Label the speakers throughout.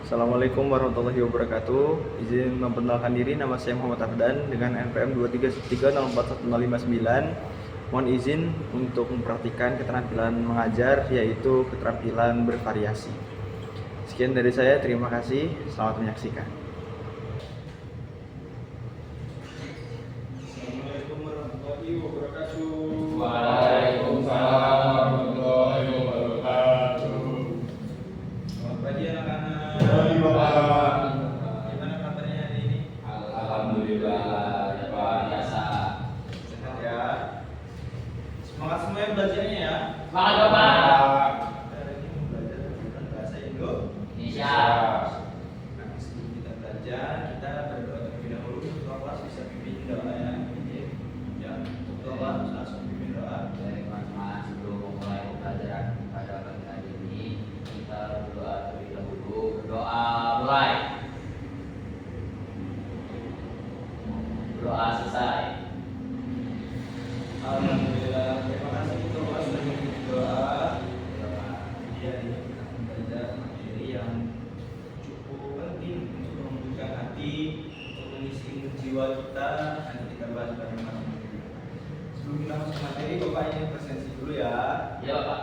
Speaker 1: Assalamualaikum warahmatullahi wabarakatuh. Izin memperkenalkan diri, nama saya Muhammad Ardan dengan NPM 233041059. Mohon izin untuk mempraktikkan keterampilan mengajar, yaitu keterampilan bervariasi. Sekian dari saya, terima kasih. Selamat menyaksikan.
Speaker 2: Assalamualaikum warahmatullahi wabarakatuh.
Speaker 3: Waalaikumsalam warahmatullahi wabarakatuh.
Speaker 2: Selamat pagi anak-anak.
Speaker 3: Pagi, Bapak.
Speaker 2: Gimana kabarnya hari ini?
Speaker 3: Alhamdulillah, ya Pak, biasa.
Speaker 2: Sehat ya. Semangat semuanya belajarnya ya.
Speaker 3: Semangat, Bapak.
Speaker 2: Kita hari ini mau belajar tentang bahasa Indonesia. Nah, sebelum kita belajar, kita berdoa terlebih dahulu. Ketua kelas bisa pimpin doa ya. Ya, ketua kelas langsung pimpin doa.
Speaker 4: Baik teman-teman, sebelum memulai pembelajaran pada pagi hari ini, kita berdoa terlebih dahulu. Berdoa mulai. Berdoa selesai.
Speaker 2: Alhamdulillah, terima kasih ketua kelas sudah pimpin doa. Ya, ini kita akan belajar materi yang cukup penting untuk membuka hati, untuk mengisi jiwa kita. Nanti kita bahas bareng-bareng. Sebelum kita masuk materi, Bapak ingin presensi dulu ya.
Speaker 4: Ya Bapak.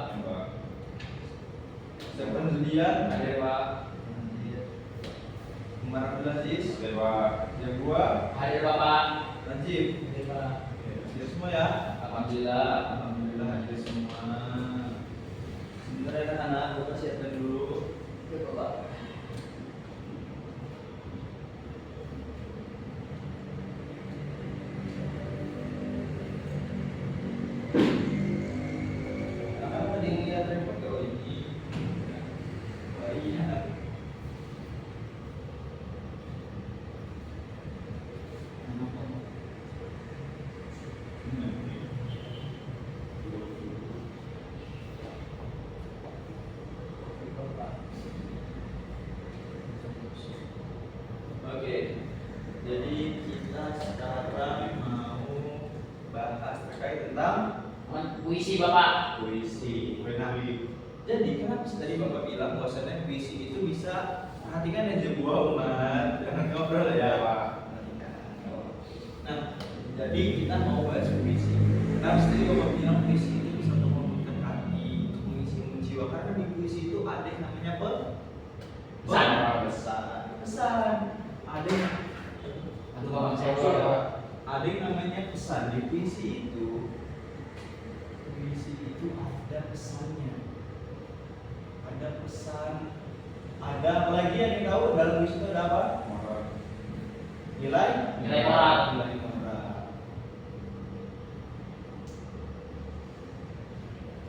Speaker 2: Siapkan Zulian,
Speaker 4: Hadir Pak.
Speaker 2: Umar Abdul Aziz,
Speaker 3: Pak.
Speaker 2: Jabua,
Speaker 4: Hadir Bapak.
Speaker 2: Najib.
Speaker 4: Hadir Pak.
Speaker 2: Hadir semua ya.
Speaker 4: Alhamdulillah.
Speaker 2: Alhamdulillah hadir semua. Sebentar ya anak-anak, Bapak siapkan dulu.
Speaker 4: Ya Bapak.
Speaker 2: Apa yang lihat repot kalau ini? Oh iya. Oke, jadi kita sekarang mau bahas terkait tentang
Speaker 4: Puisi Bapak.
Speaker 2: puisi. Nah, jadi kenapa sih tadi Bapak bilang bahwasannya puisi itu bisa perhatikan aja buah umat, jangan ngobrol ya Pak. Nah, jadi kita mau bahas puisi. Kenapa sih tadi Bapak bilang puisi itu bisa untuk membuka hati, untuk mengisi jiwa, karena di puisi itu ada yang namanya
Speaker 4: Pesan.
Speaker 2: Pesan. Ada yang
Speaker 4: Aduh Bapak saya Bapak.
Speaker 2: ada yang namanya pesan di puisi itu. Puisi itu ada pesannya, ada pesan, ada apa lagi yang tahu dalam puisi itu ada apa? Nilai
Speaker 4: moral.
Speaker 2: Nilai moral.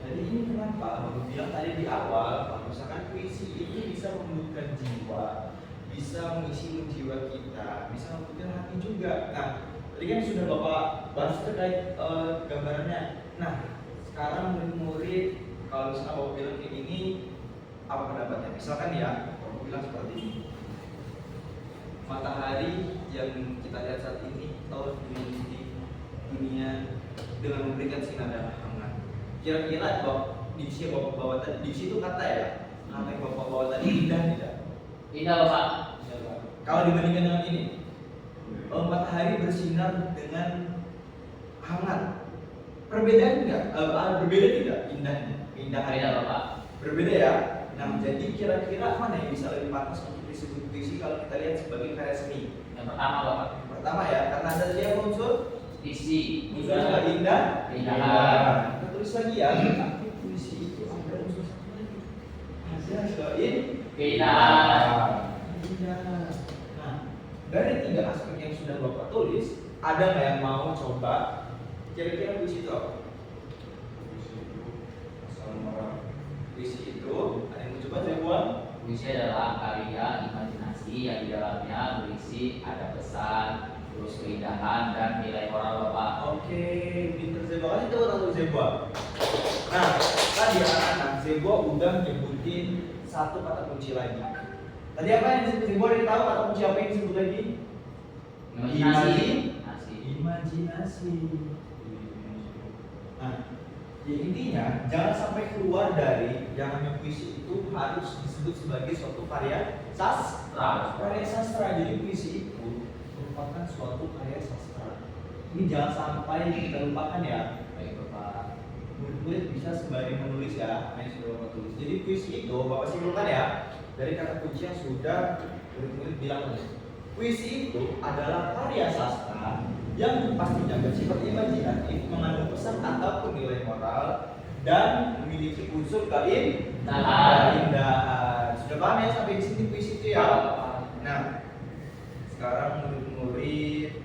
Speaker 2: Jadi ini kenapa aku bilang tadi di awal, kalau misalkan puisi itu bisa membuka jiwa, bisa mengisi jiwa kita, bisa membuka hati juga. Nah, tadi kan sudah Bapak bahas terkait gambarannya. Nah, sekarang murid-murid kalau misalnya Bapak bilang kayak gini, apa pendapatnya? Misalkan ya, Bapak bilang seperti ini. Matahari yang kita lihat saat ini telah menyelimuti dunia dengan memberikan sinar dan hangat. Kira-kira diksi yang Bapak bawa tadi, diksi itu kata ya, kata yang Bapak bawa tadi indah tidak?
Speaker 4: Indah Bapak.
Speaker 2: Indah, Pak. Kalau dibandingkan dengan ini, matahari bersinar dengan hangat. Perbedaan enggak? Berbeda tidak indahnya? Keindahannya.
Speaker 4: Beda Bapak.
Speaker 2: Berbeda ya. Nah, jadi kira-kira mana yang bisa lebih pantas untuk disebut puisi kalau kita lihat sebagai karya seni?
Speaker 4: Yang pertama Bapak.
Speaker 2: Yang pertama ya, karena ada dia unsur
Speaker 4: Isi.
Speaker 2: unsurnya indah,
Speaker 4: Keindahan.
Speaker 2: Kita tulis lagi ya. Tapi puisi itu ada unsur satu lagi. Ada
Speaker 4: Keindahan.
Speaker 2: indah. Nah, dari tiga aspek yang sudah Bapak tulis, ada nggak yang mau coba? Kira-kira puisi itu apa? Puisi itu ada yang mau coba saya buat?
Speaker 4: Puisi adalah karya imajinasi yang di dalamnya berisi ada pesan, terus keindahan dan nilai moral Bapak.
Speaker 2: Oke, pinter Zebo. Kasih tahu orang Zebo. Nah, tadi anak-anak Zebo udah nyebutin satu kata kunci lagi. Tadi apa yang disebut Zebo? Ada yang tahu kata kunci apa yang disebut lagi?
Speaker 4: Imajinasi.
Speaker 2: Imajinasi. Nah, Ya intinya jangan sampai keluar dari yang namanya puisi itu harus disebut sebagai suatu karya sastra. Karya sastra, jadi puisi itu merupakan suatu karya sastra. Ini jangan sampai kita lupakan ya.
Speaker 4: Baik Bapak.
Speaker 2: Murid-murid bisa sembari menulis ya, apa yang sudah Bapak tulis. Jadi puisi itu Bapak simpulkan ya dari kata kunci yang sudah murid-murid bilang tadi. Puisi itu adalah karya sastra yang pastinya bersifat imajinatif, mengandung pesan ataupun nilai moral dan memiliki unsur keindahan. Sudah paham ya sampai di sini puisi itu ya? Nah, sekarang murid-murid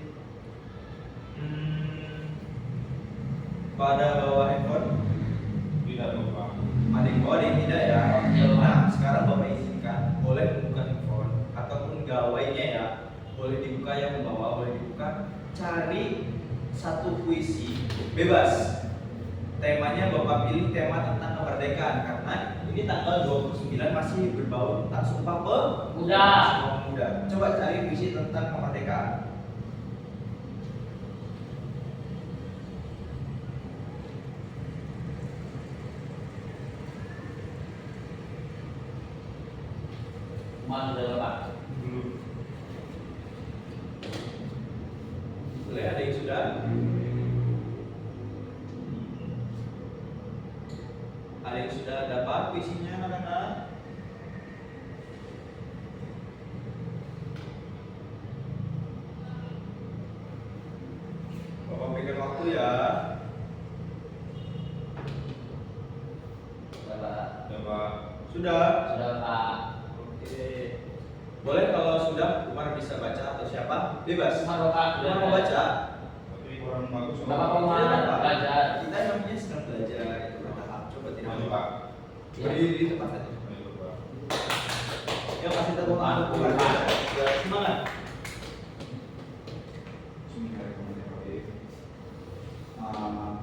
Speaker 2: pada bawa handphone.
Speaker 3: Tidak lupa.
Speaker 2: Ada yang bawa, ada yang tidak ya. Nah, sekarang Bapak izinkan boleh membuka handphone ataupun gawainya ya. Boleh dibuka, yang membawa boleh dibuka. Cari satu puisi bebas. Temanya Bapak pilih tema tentang kemerdekaan karena ini tanggal 29 masih berbau tentang Sumpah Pemuda. Coba cari puisi tentang kemerdekaan.
Speaker 4: Umar sudah Bapak.
Speaker 3: Belum.
Speaker 2: Boleh, ada yang sudah? Ada yang sudah dapat puisinya anak-anak? Bapak berikan waktu ya.
Speaker 4: Sudah Pak.
Speaker 3: Coba.
Speaker 2: Sudah?
Speaker 4: Sudah Pak.
Speaker 2: Oke. Boleh kalau sudah Umar bisa baca atau siapa? Bebas.
Speaker 4: Umar Bapak.
Speaker 2: Umar mau baca?
Speaker 3: Tapi kurang bagus.
Speaker 4: Bapak
Speaker 2: Tidak
Speaker 4: Umar
Speaker 2: apa-apa.
Speaker 4: belajar.
Speaker 2: Kita namanya sedang belajar itu bertahap. Coba tidak
Speaker 3: Maju,
Speaker 2: apa.
Speaker 3: Pak.
Speaker 2: Berdiri di tempat saja.
Speaker 3: Maju, Pak.
Speaker 2: Ya kasih tepuk tangan untuk Umar. Ya, semangat.
Speaker 3: Bismillahirrahmanirrahim.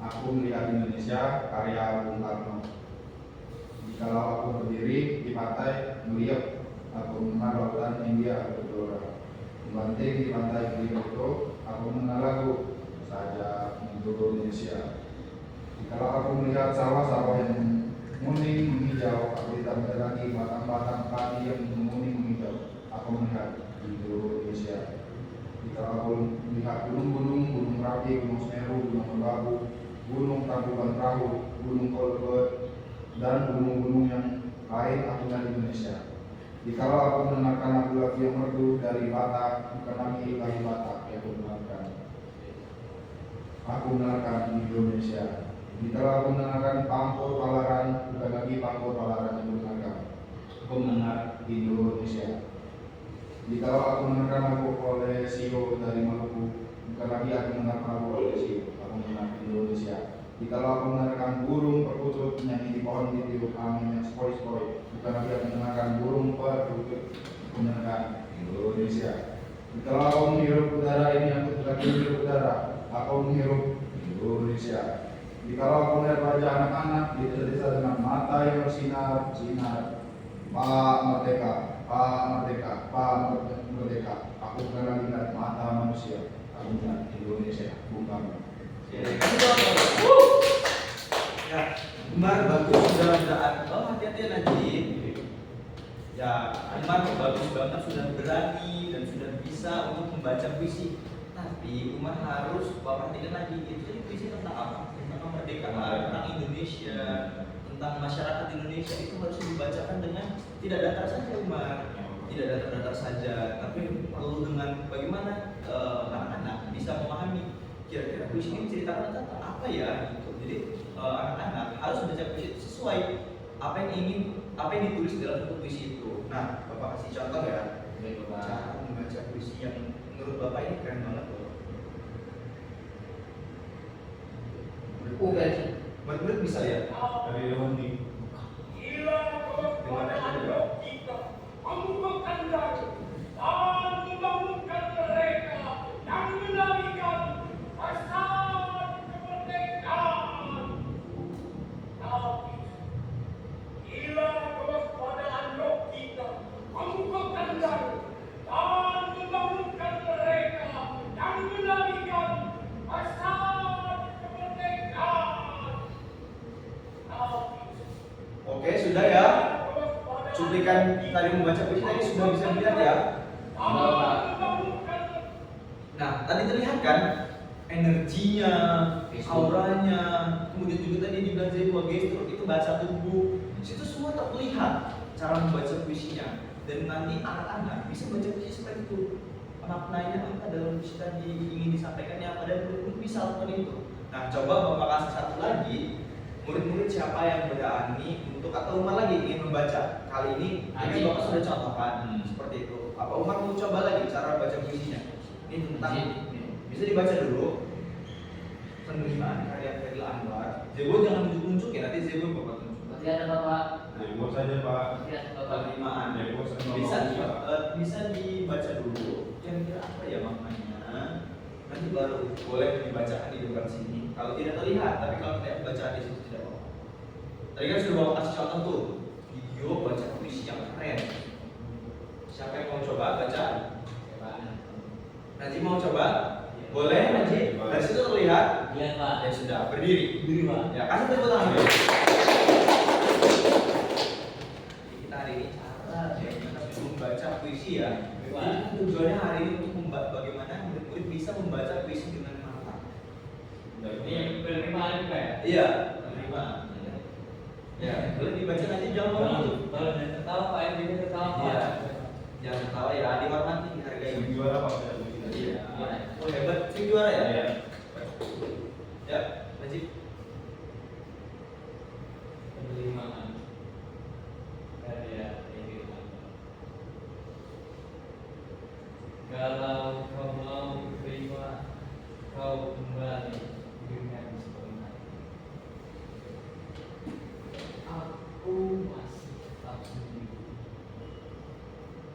Speaker 3: Aku melihat Indonesia karya Bung Karno. Jikalau aku berdiri di pantai melihat aku mengenal lautan India bergelora. Membanting di pantai Kilimanjaro, aku mengenal lagu saja Indonesia. Jikalau aku melihat sawah-sawah yang menguning menghijau, aku ditambah lagi batang-batang padi yang menguning menghijau, aku melihat Indonesia. Jikalau aku melihat gunung-gunung, gunung Merapi, gunung Semeru, gunung Merbabu, gunung Tangkuban Perahu, gunung Kolbet, dan gunung-gunung yang lain, aku melihat Indonesia. Jikalau aku mendengarkan lagu-lagu yang merdu dari Batak, bukan lagi Batak yang aku dengarkan. Aku mendengarkan Indonesia. Jikalau aku mendengarkan Pangkor Palaran, bukan lagi Pangkor Palaran yang aku dengarkan. Aku mendengar Indonesia. Jikalau aku mendengarkan lagu oleh Sio dari Maluku, bukan lagi aku mendengarkan lagu oleh Sio. Aku mendengar Indonesia. Jikalau aku mendengarkan burung perkutut menyanyi di pohon ditiup angin yang sepoi-sepoi, bukan lagi aku mendengarkan burung perkutut, aku mendengarkan Indonesia. Jikalau aku menghirup udara ini, aku lagi menghirup udara, aku menghirup Indonesia. Jikalau aku melihat wajah anak-anak di desa dengan mata yang bersinar-sinar, Pak Merdeka, Pak Merdeka, Pak Merdeka, aku bukan lagi melihat mata manusia, aku melihat Indonesia, bukan.
Speaker 2: Ya, Umar bagus sudah. Oh, hati-hati ya Najib. Ya, Umar bagus banget, sudah berani dan sudah bisa untuk membaca puisi. Tapi Umar harus perhatikan lagi itu tadi puisi tentang apa? Tentang kemerdekaan, tentang Indonesia, tentang masyarakat Indonesia itu harus dibacakan dengan tidak datar saja Umar, tidak datar-datar saja, tapi perlu dengan bagaimana anak-anak bisa memahami kira-kira puisi ini menceritakan tentang apa ya gitu. Jadi anak-anak harus baca puisi itu sesuai apa yang ditulis dalam satu puisi itu. Nah, Bapak kasih contoh ya.
Speaker 4: Baik Bapak.
Speaker 2: Cara membaca puisi yang menurut Bapak ini keren banget loh.
Speaker 4: Keren.
Speaker 2: Murid-murid bisa ya?
Speaker 3: Dari Lewanti.
Speaker 2: Dengan aja dulu. sudah bisa dilihat ya. Nah, tadi terlihat kan energinya, auranya, kemudian juga tadi dibilang Zewa gestur itu bahasa tubuh, itu semua terlihat cara membaca puisinya. Dan nanti anak-anak bisa baca puisi seperti itu. Maknanya apa dalam puisi tadi, ingin disampaikannya apa, dan murid bisa lakukan itu. Nah, coba Bapak kasih satu lagi, murid-murid siapa yang berani untuk, atau Umar lagi ingin membaca. Kali ini Bapak sudah contohkan seperti itu. Apa Umar mau coba lagi cara baca puisinya? Ini tentang, bisa dibaca dulu. Penerimaan karya Khairil Anwar. Zebo jangan nunjuk-nunjuk ya, nanti Zebo Bapak tunjuk.
Speaker 4: Berarti ada Bapak.
Speaker 3: Ibu saja Pak.
Speaker 4: Berarti ada Bapak.
Speaker 2: Penerimaan
Speaker 3: Ibu saja.
Speaker 2: bisa dibaca dulu. Kira-kira apa ya maknanya? Nanti baru boleh dibacakan di depan sini. Kalau tidak terlihat, tapi kalau tidak bacaan di situ tidak apa-apa. Tadi kan sudah Bapak kasih contoh tuh, video baca puisi yang keren. Siapa yang mau coba baca? Najib mau coba? Boleh Najib? Dari situ terlihat?
Speaker 4: Iya Pak.
Speaker 2: Ya sudah, berdiri.
Speaker 4: Berdiri Pak.
Speaker 2: Ya, kasih tepuk tangan. Kita hari ini cara ya, kita bisa membaca puisi ya. Jadi tujuannya hari ini untuk bagaimana murid-murid bisa membaca puisi dengan matang.
Speaker 4: Ini penerimaan juga ya?
Speaker 2: Iya, penerimaan. Ya, boleh dibaca nanti jangan ngomong tuh.
Speaker 4: Kalau dia tertawa Pak, yang dia tertawa Pak.
Speaker 2: Iya. Jangan ketawa ya, dihormati, dihargai.
Speaker 3: Juara Pak.
Speaker 2: Iya. Oh hebat, sih juara ya?
Speaker 3: Iya.
Speaker 2: Ya, Najib.
Speaker 4: Penerimaan karya Khairil Anwar. Kalau kau mau terima, kau kembali dengan sepenuhnya. Aku masih tetap sendiri.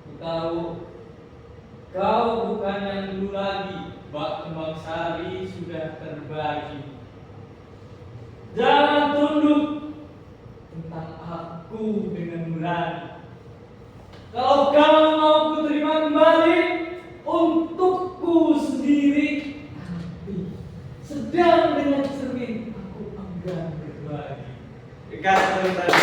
Speaker 4: Ku tahu kau bukan yang dulu lagi. Bak kembang sari sudah terbagi. Jangan tunduk tentang aku dengan berani. Kalau kau mau ku terima kembali untukku sendiri, nanti sedang dengan cermin aku enggan berbagi.
Speaker 2: Dekat tadi.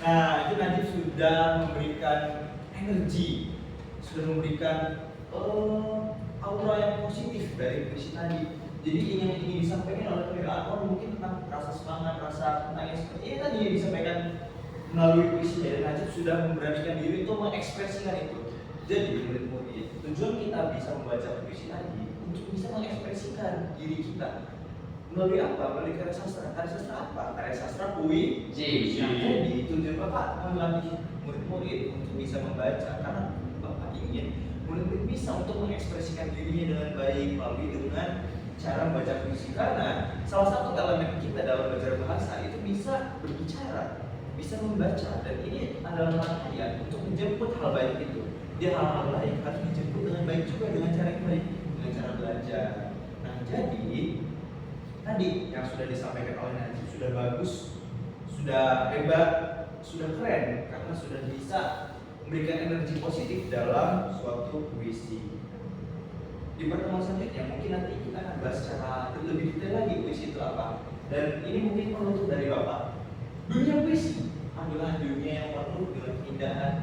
Speaker 2: Nah, itu nanti sudah memberikan energi, sudah memberikan aura yang positif dari puisi tadi. Jadi yang ingin disampaikan oleh Khairil Anwar mungkin tentang rasa semangat, rasa tentang yang seperti ini tadi yang disampaikan melalui puisi dari Najib sudah memberanikan diri untuk mengekspresikan itu. Jadi murid-murid, tujuan kita bisa membaca puisi tadi untuk bisa mengekspresikan diri kita melalui apa? Melalui karya sastra. Karya sastra apa? Karya sastra puisi. Jadi tujuan Bapak melatih murid-murid untuk bisa membaca karena Bapak ingin murid-murid bisa untuk mengekspresikan dirinya dengan baik melalui dengan cara membaca puisi, karena salah satu elemen kita dalam belajar bahasa itu bisa berbicara, bisa membaca, dan ini adalah rangkaian untuk menjemput hal baik itu. Dia hal-hal baik harus dijemput dengan baik juga, dengan cara yang baik, dengan cara belajar. Nah, jadi tadi yang sudah disampaikan oleh Najib sudah bagus, sudah hebat, sudah keren karena sudah bisa memberikan energi positif dalam suatu puisi. Di pertemuan selanjutnya mungkin nanti kita akan bahas secara lebih detail lagi puisi itu apa. Dan ini mungkin penutup dari Bapak. Dunia puisi adalah dunia yang penuh dengan keindahan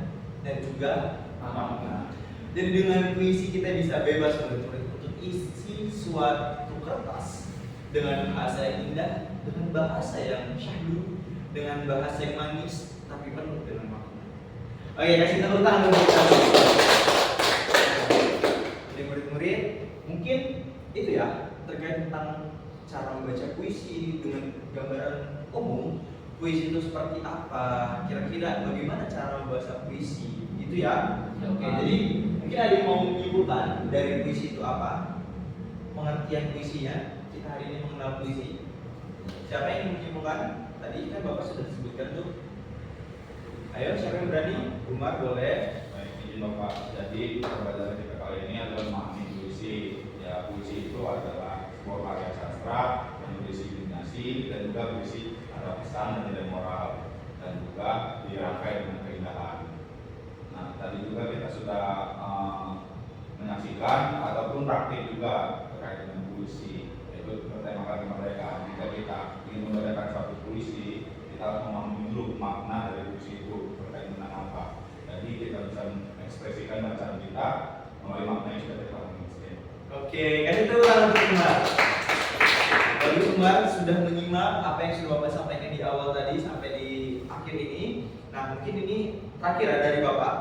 Speaker 2: dan juga makna. Jadi dengan puisi kita bisa bebas untuk isi suatu kertas dengan bahasa yang indah, dengan bahasa yang syahdu, dengan bahasa yang manis, tapi penuh dengan makna. Oke, kasih tepuk tangan untuk kita. Murid-murid, mungkin itu ya terkait tentang cara membaca puisi dengan gambaran umum. Puisi itu seperti apa? Kira-kira bagaimana cara membaca puisi? Itu ya. Oke, jadi mungkin ada yang mau menyimpulkan dari puisi itu apa? Pengertian puisinya. Kita hari ini mengenal puisi. Siapa yang ingin menyimpulkan? Tadi kan Bapak sudah disebutkan tuh. Ayo, siapa yang berani? Umar boleh.
Speaker 3: Baik, izin Bapak. Jadi pembelajaran kita kali ini adalah memahami puisi. Ya, puisi itu adalah sebuah karya sastra yang berisi imajinasi dan juga berisi ada pesan dan nilai moral, dan juga dirangkai dengan keindahan. Nah, tadi juga kita sudah menyaksikan ataupun praktik juga terkait dengan puisi, yaitu bertemakan kemerdekaan. Jika kita ingin membacakan suatu puisi, kita harus memahami dulu makna dari puisi itu. menyampaikan bacaan kita melalui makna yang sudah terpahami.
Speaker 2: Oke, kasih tepuk tangan untuk Umar. Lalu Umar sudah menyimak apa yang sudah Bapak sampaikan di awal tadi sampai di akhir ini. Nah, mungkin ini terakhir ya dari Bapak,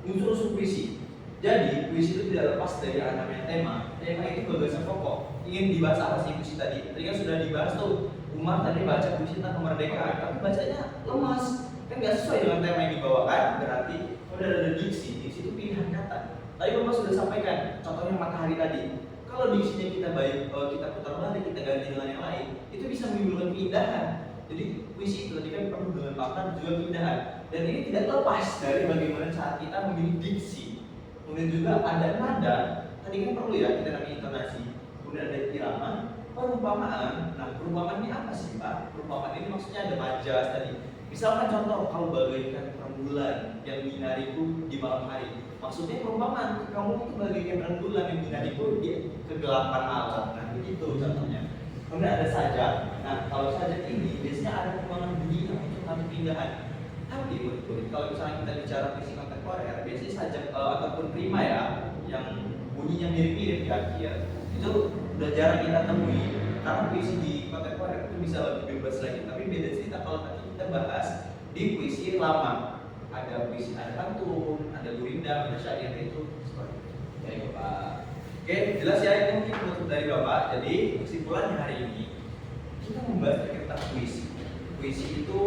Speaker 2: unsur-unsur puisi. Jadi, puisi itu tidak lepas dari yang namanya tema. Tema itu gagasan pokok. Ingin dibahas apa sih puisi tadi? Tadi kan sudah dibahas tuh. Umar tadi baca puisi tentang kemerdekaan, tapi bacanya lemas. Kan nggak sesuai dengan tema yang dibawakan. Berarti udah ada diksi. Diksi itu pilihan kata. Tadi Bapak sudah sampaikan, contohnya matahari tadi. Kalau diksinya kita baik, kalau kita putar balik, kita ganti dengan yang lain, itu bisa menimbulkan keindahan. Jadi puisi itu tadi kan penuh dengan makna dan juga keindahan. Dan ini tidak lepas dari bagaimana cara kita memilih diksi. Kemudian juga ada nada. Tadi kan perlu ya kita namanya intonasi. Kemudian ada irama, perumpamaan. Nah, perumpamaan ini apa sih Pak? Perumpamaan ini maksudnya ada majas tadi. Misalkan contoh, kamu bagaikan rembulan yang menyinariku di malam hari. Maksudnya perumpamaan, kamu itu bagaikan rembulan yang menyinariku di kegelapan malam. Nah, begitu contohnya. Kemudian ada sajak. Nah, kalau sajak ini biasanya ada pengembangan bunyi yang untuk kami pindahan. Tapi betul, kalau misalnya kita bicara puisi kontemporer, biasanya sajak ataupun prima ya, yang bunyinya mirip-mirip di akhir, itu udah jarang kita temui. Karena puisi di kontemporer itu bisa lebih bebas lagi. Tapi beda cerita kalau nanti kita bahas di puisi lama. Ada puisi, ada pantun, ada gurindam, ada syair itu seperti itu.
Speaker 4: Baik Bapak.
Speaker 2: Oke, jelas ya, itu mungkin penutup dari Bapak. Jadi kesimpulannya hari ini kita membahas tentang puisi. Puisi itu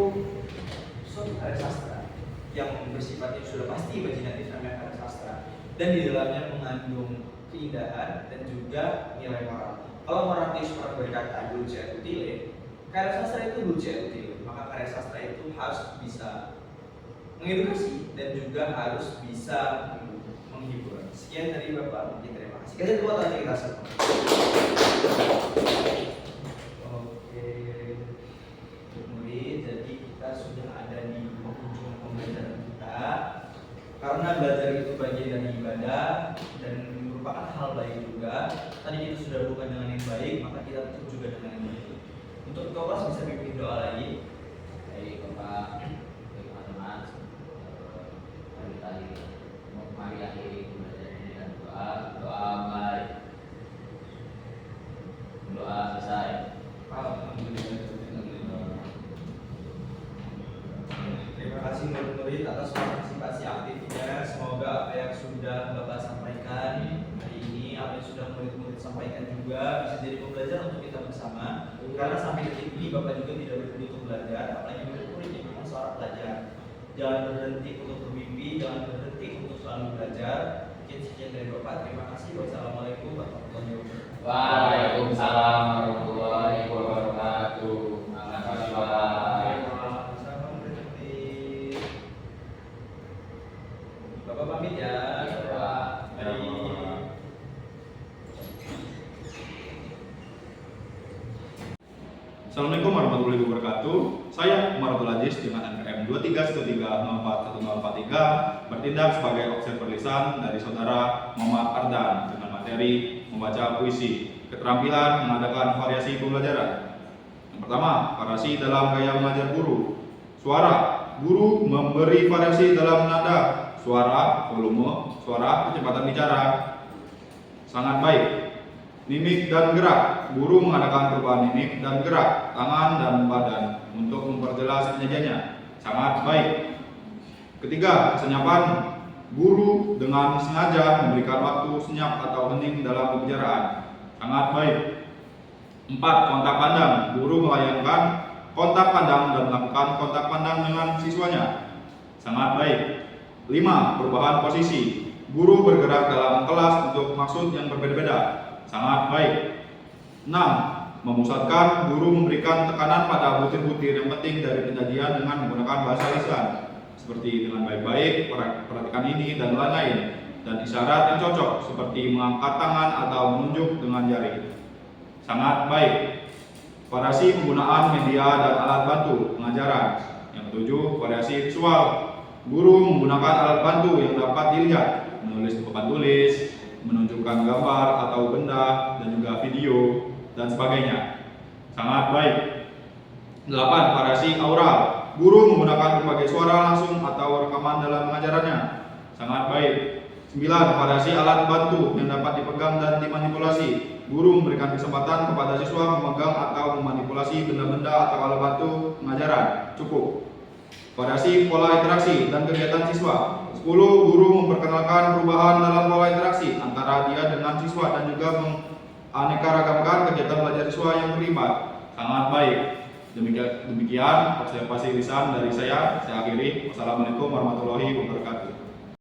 Speaker 2: suatu karya sastra yang bersifatnya sudah pasti imajinatif namanya karya sastra, dan di dalamnya mengandung keindahan dan juga nilai moral. Kalau Horatius pernah berkata dulce et utile, karya sastra itu dulce et utile, maka karya sastra itu harus bisa mengedukasi dan juga harus bisa menghibur. Sekian dari Bapak, mungkin terima kasih. Kasih tepuk tangan kita semua. Oke, murid, jadi kita sudah ada di penghujung pembelajaran kita. Karena belajar itu bagian dari ibadah dan merupakan hal baik juga. Tadi kita sudah bukan dengan yang baik, maka kita tutup juga dengan yang baik. Untuk kelas bisa bimbing doa lagi.
Speaker 4: Baik Bapak, baik teman-teman. Mari akhiri pembelajaran ini dengan doa mulai. Doa selesai.
Speaker 2: Terima kasih murid-murid atas partisipasi aktifnya. Semoga apa yang sudah Bapak sampaikan hari ini, apa yang sudah murid-murid sampaikan juga bisa jadi pembelajaran untuk kita bersama. Karena sampai detik ini Bapak juga tidak berhenti untuk belajar, apalagi murid-murid yang memang seorang pelajar. Jangan berhenti untuk bermimpi, jangan berhenti untuk selalu belajar. Sekian dari Bapak. Terima kasih. Wassalamualaikum warahmatullahi wabarakatuh.
Speaker 4: Waalaikumsalam warahmatullahi wabarakatuh. Makasih Bapak.
Speaker 2: Bapak pamit ya.
Speaker 4: Iya, Pak.
Speaker 2: Baik.
Speaker 3: Assalamualaikum warahmatullahi wabarakatuh. Saya Umar Abdul Aziz dengan NPM 2313041043 bertindak sebagai observer lisan dari saudara Muhammad Ardan dengan materi membaca puisi, keterampilan mengadakan variasi pembelajaran. Yang pertama, variasi dalam gaya mengajar guru. Suara, guru memberi variasi dalam nada, suara, volume, suara, kecepatan bicara. Sangat baik. Mimik dan gerak, guru mengadakan perubahan mimik dan gerak, tangan dan badan untuk memperjelas penyajiannya. Sangat baik. Ketiga, kesenyapan, guru dengan sengaja memberikan waktu senyap atau hening dalam pembicaraan. Sangat baik. 4. Kontak pandang, guru melayangkan kontak pandang dan melakukan kontak pandang dengan siswanya. Sangat baik. 5. Perubahan posisi, guru bergerak dalam kelas untuk maksud yang berbeda-beda. Sangat baik. 6. Memusatkan, guru memberikan tekanan pada butir-butir yang penting dari penyajian dengan menggunakan bahasa lisan, seperti dengan baik-baik, perhatikan ini dan lain-lain, dan isyarat yang cocok seperti mengangkat tangan atau menunjuk dengan jari. Sangat baik. Variasi penggunaan media dan alat bantu pengajaran. Yang ketujuh, variasi visual, guru menggunakan alat bantu yang dapat dilihat, menulis di papan tulis, menunjukkan gambar atau benda, dan juga video, dan sebagainya. Sangat baik. 8. Variasi aural, guru menggunakan berbagai suara langsung atau rekaman dalam pengajarannya. Sangat baik. 9. 9. Variasi alat bantu yang dapat dipegang dan dimanipulasi. Guru memberikan kesempatan kepada siswa memegang atau memanipulasi benda-benda atau alat bantu pengajaran. Cukup. Variasi pola interaksi dan kegiatan siswa. 10. Guru memperkenalkan perubahan dalam pola interaksi antara dia dengan siswa dan juga menganeka-ragamkan kegiatan belajar siswa yang terlibat. Sangat baik. Demikian observasi lisan dari saya akhiri. Wassalamualaikum warahmatullahi wabarakatuh.